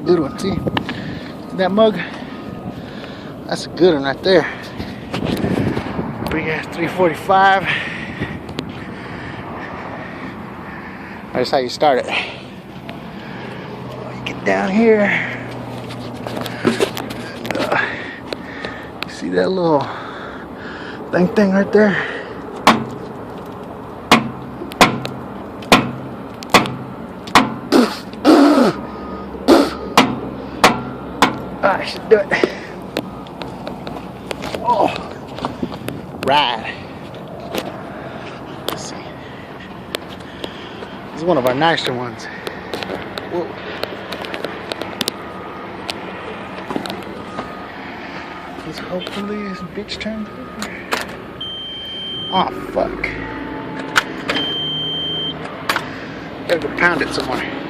good one. See that mug? That's a good one right there. Big ass 345. That's how you start it. Get down here. See that little thing right there? I should do it. Oh, ride. Let's see. This is one of our nicer ones. Whoa. Let's hopefully this bitch turns over. Oh fuck. Gotta go pound it somewhere.